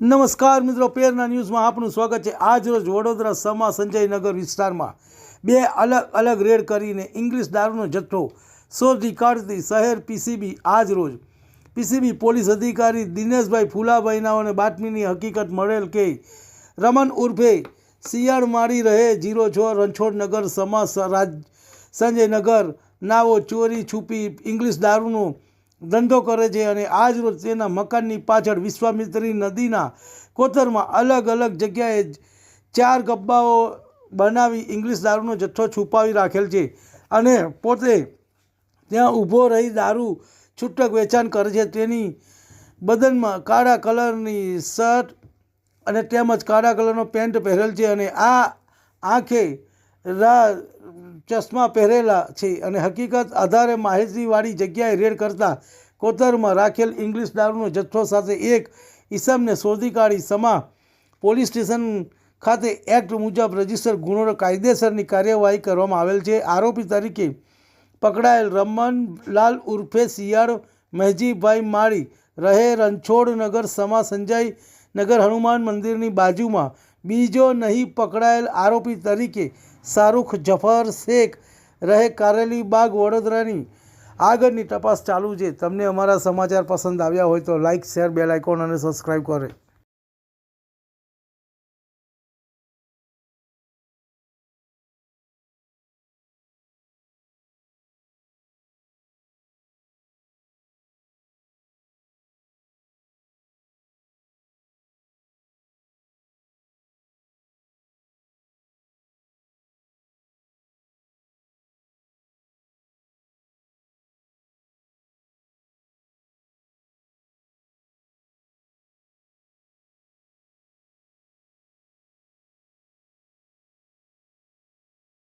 નમસ્કાર મિત્રો, પેરના ન્યૂઝમાં આપનું સ્વાગત છે। આજ રોજ વડોદરા સમા સંજયનગર વિસ્તારમાં બે અલગ અલગ રેડ કરીને ઇંગ્લિશ દારૂનો જથ્થો શોધી કાઢતી શહેર પીસીબી આજ રોજ પીસીબી પોલીસ અધિકારી દિનેશભાઈ ફુલાભાઈનાઓને બાતમીની હકીકત મળેલ કે રમન ઉર્ફે શિયાળ મારી રહે 06 રણછોડનગર સમા સંજયનગર નાઓ ચોરી છુપી ઇંગ્લિશ દારૂનો ધંધો કરે છે અને આજ રોજ તેના મકાનની પાછળ વિશ્વામિત્રી નદીના કોતરમાં અલગ અલગ જગ્યાએ 4 ગબ્બાઓ બનાવી ઇંગ્લિશ દારૂનો જથ્થો છુપાવી રાખેલ છે અને પોતે ત્યાં ઊભો રહી દારૂ છૂટક વેચાણ કરે છે। તેની બદનમાં કાળા કલરની શર્ટ અને તેમજ કાળા કલરનો પેન્ટ પહેરેલ છે અને આ આંખે ચશ્મા પહેરેલા છે અને હકીકત આધારે માહિતીવાળી જગ્યાએ રેડ કરતા કોતરમાં રાખેલ ઇંગ્લિશ દારૂનો જથ્થો સાથે એક ઈસમને શોધી કાઢી સમા પોલીસ સ્ટેશન ખાતે એક્ટ મુજબ રજીસ્ટર ગુનો કાયદેસરની કાર્યવાહી કરવામાં આવેલ છે। આરોપી તરીકે પકડાયેલ રમનલાલ ઉર્ફે શિયાળ મહેજીભાઈ માળી રહે રણછોડનગર સમા સંજયનગર હનુમાન મંદિરની બાજુમાં બીજો નહીં પકડાયેલ આરોપી તરીકે શાહરૂખ જફર શેખ રહે કારેલી બાગ વડોદરાની આગળની તપાસ ચાલુ છે। તમને અમારા સમાચાર પસંદ આવ્યા હોય તો લાઇક, શેર, બેલ આઇકોન અને સબસ્ક્રાઈબ કરે।